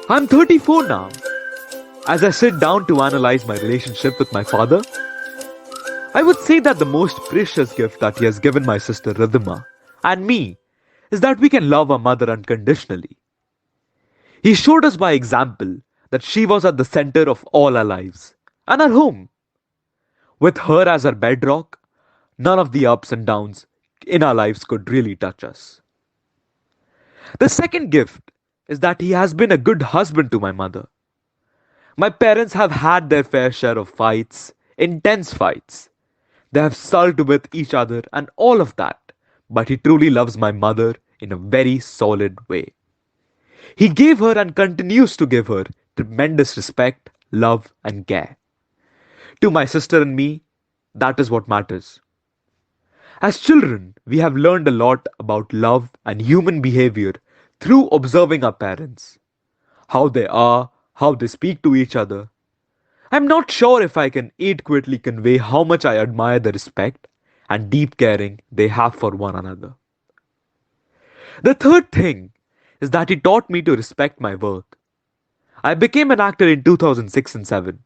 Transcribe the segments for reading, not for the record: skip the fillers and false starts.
I'm 34 now. As I sit down to analyze my relationship with my father, I would say that the most precious gift that he has given my sister Ridhima and me is that we can love our mother unconditionally. He showed us by example that she was at the center of all our lives and our home. With her as our bedrock, none of the ups and downs in our lives could really touch us. The second gift is that he has been a good husband to my mother. My parents have had their fair share of fights, intense fights. They have sulked with each other and all of that, but he truly loves my mother in a very solid way. He gave her and continues to give her tremendous respect, love, and care. To my sister and me, that is what matters. As children, we have learned a lot about love and human behavior through observing our parents. How they are, how they speak to each other. I'm not sure if I can adequately convey how much I admire the respect and deep caring they have for one another. The third thing is that he taught me to respect my work. I became an actor in 2006 and 7.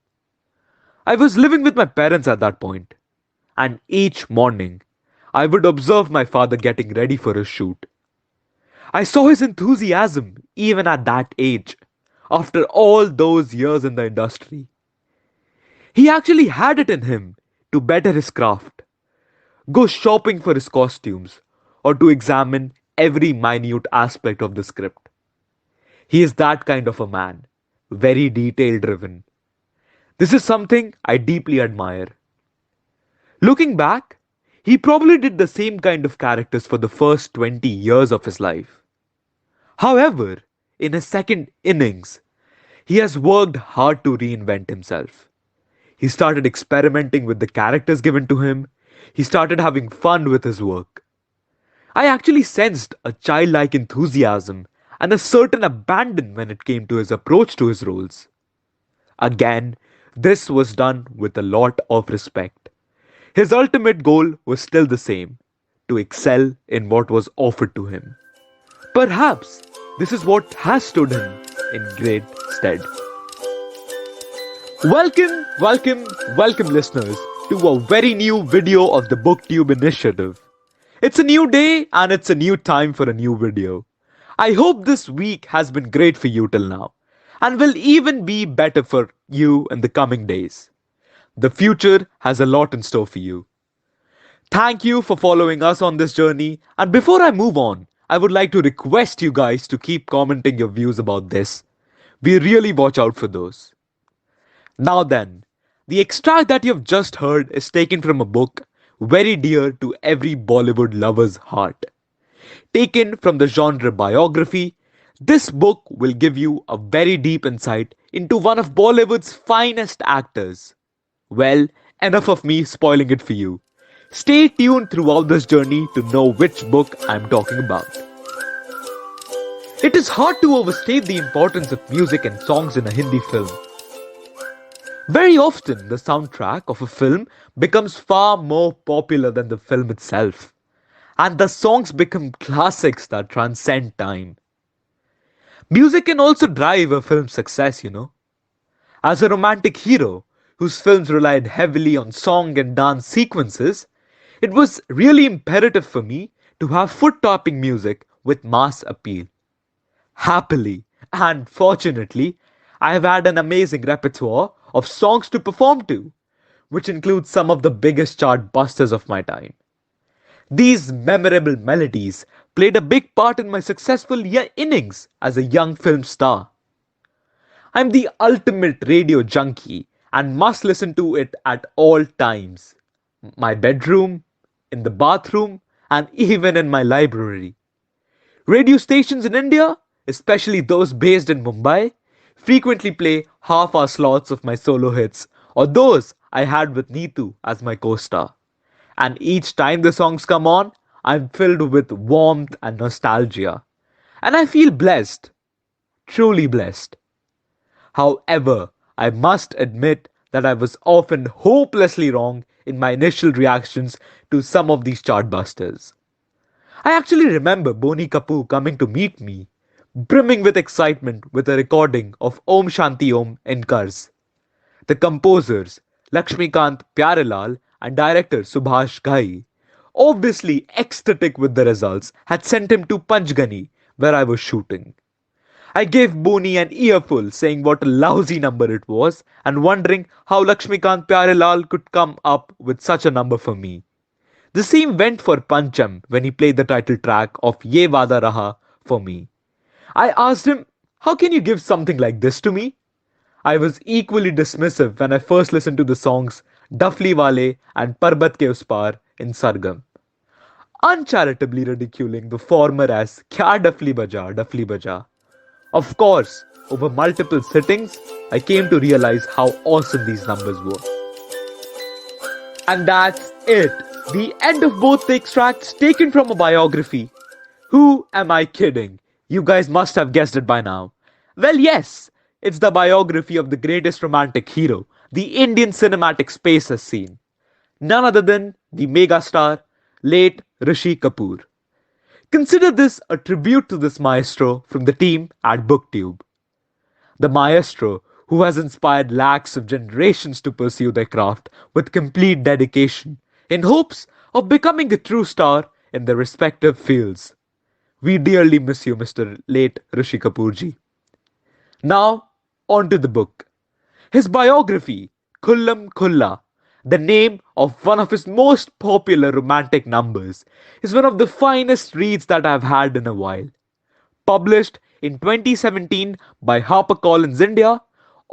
I was living with my parents at that point, and each morning I would observe my father getting ready for a shoot. I saw his enthusiasm even at that age, after all those years in the industry. He actually had it in him to better his craft, go shopping for his costumes, or to examine every minute aspect of the script. He is that kind of a man, very detail driven. This is something I deeply admire. Looking back, he probably did the same kind of characters for the first 20 years of his life. However, in his second innings, he has worked hard to reinvent himself. He started experimenting with the characters given to him. He started having fun with his work. I actually sensed a childlike enthusiasm and a certain abandon when it came to his approach to his roles. Again, this was done with a lot of respect. His ultimate goal was still the same, to excel in what was offered to him. Perhaps this is what has stood him in great stead. Welcome listeners to a very new video of the BookTube initiative. It's a new day and it's a new time for a new video. I hope this week has been great for you till now and will even be better for you in the coming days. The future has a lot in store for you. Thank you for following us on this journey, and before I move on, I would like to request you guys to keep commenting your views about this. We really watch out for those. Now then, the extract that you've just heard is taken from a book very dear to every Bollywood lover's heart. Taken from the genre biography, this book will give you a very deep insight into one of Bollywood's finest actors. Well, enough of me spoiling it for you. Stay tuned throughout this journey to know which book I'm talking about. It is hard to overstate the importance of music and songs in a Hindi film. Very often, the soundtrack of a film becomes far more popular than the film itself, and the songs become classics that transcend time. Music can also drive a film's success, As a romantic hero, whose films relied heavily on song and dance sequences, it was really imperative for me to have foot-tapping music with mass appeal. Happily and fortunately, I have had an amazing repertoire of songs to perform to, which includes some of the biggest chart busters of my time. These memorable melodies played a big part in my successful innings as a young film star. I'm the ultimate radio junkie and must listen to it at all times. My bedroom, in the bathroom, and even in my library. Radio stations in India, especially those based in Mumbai, frequently play half-hour slots of my solo hits or those I had with Neetu as my co-star. And each time the songs come on, I'm filled with warmth and nostalgia. And I feel blessed, truly blessed. However, I must admit that I was often hopelessly wrong in my initial reactions to some of these chartbusters. I actually remember Boni Kapoor coming to meet me, brimming with excitement with a recording of Om Shanti Om in Kars. The composers, Lakshmikant Pyarelal and director Subhash Ghai, obviously ecstatic with the results, had sent him to Panchgani, where I was shooting. I gave Boni an earful saying what a lousy number it was and wondering how Lakshmikant Pyarelal could come up with such a number for me. The same went for Pancham when he played the title track of Ye Vada Raha for me. I asked him, how can you give something like this to me? I was equally dismissive when I first listened to the songs Dafli Wale and Parbat Ke Us Par in Sargam, uncharitably ridiculing the former as Kya Dafli Baja. Of course, over multiple sittings, I came to realize how awesome these numbers were. And that's it. The end of both the extracts taken from a biography. Who am I kidding? You guys must have guessed it by now. Well, yes, it's the biography of the greatest romantic hero the Indian cinematic space has seen. None other than the megastar, late Rishi Kapoor. Consider this a tribute to this maestro from the team at BookTube. The maestro who has inspired lakhs of generations to pursue their craft with complete dedication in hopes of becoming a true star in their respective fields. We dearly miss you, Mr. Late Rishi Kapoor ji. Now, on to the book. His biography, Khullam Khulla, the name of one of his most popular romantic numbers, is one of the finest reads that I've had in a while. Published in 2017 by HarperCollins India,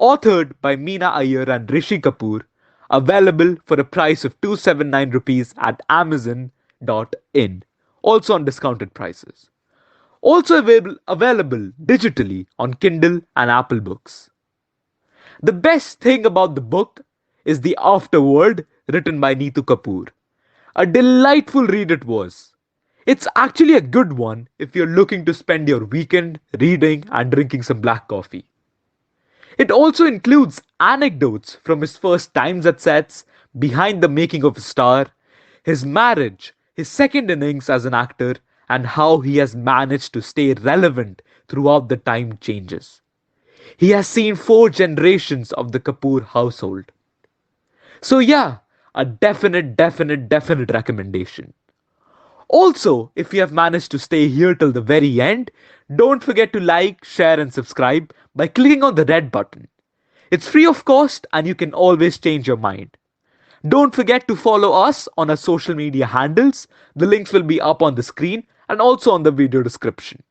authored by Meena Iyer and Rishi Kapoor, available for a price of 279 rupees at amazon.in, also on discounted prices. Also available digitally on Kindle and Apple Books. The best thing about the book is the afterword written by Neetu Kapoor. A delightful read it was. It's actually a good one if you're looking to spend your weekend reading and drinking some black coffee. It also includes anecdotes from his first times at sets, behind the making of a star, his marriage, his second innings as an actor, and how he has managed to stay relevant throughout the time changes. He has seen 4 generations of the Kapoor household. So yeah, a definite recommendation. Also, if you have managed to stay here till the very end, don't forget to like, share and subscribe by clicking on the red button. It's free of cost and you can always change your mind. Don't forget to follow us on our social media handles. The links will be up on the screen and also on the video description.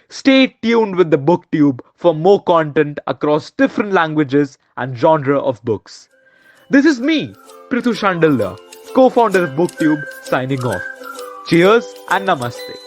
Stay tuned with the BookTube for more content across different languages and genre of books. This is me, Prithu Shandalya, co-founder of BookTube, signing off. Cheers and namaste.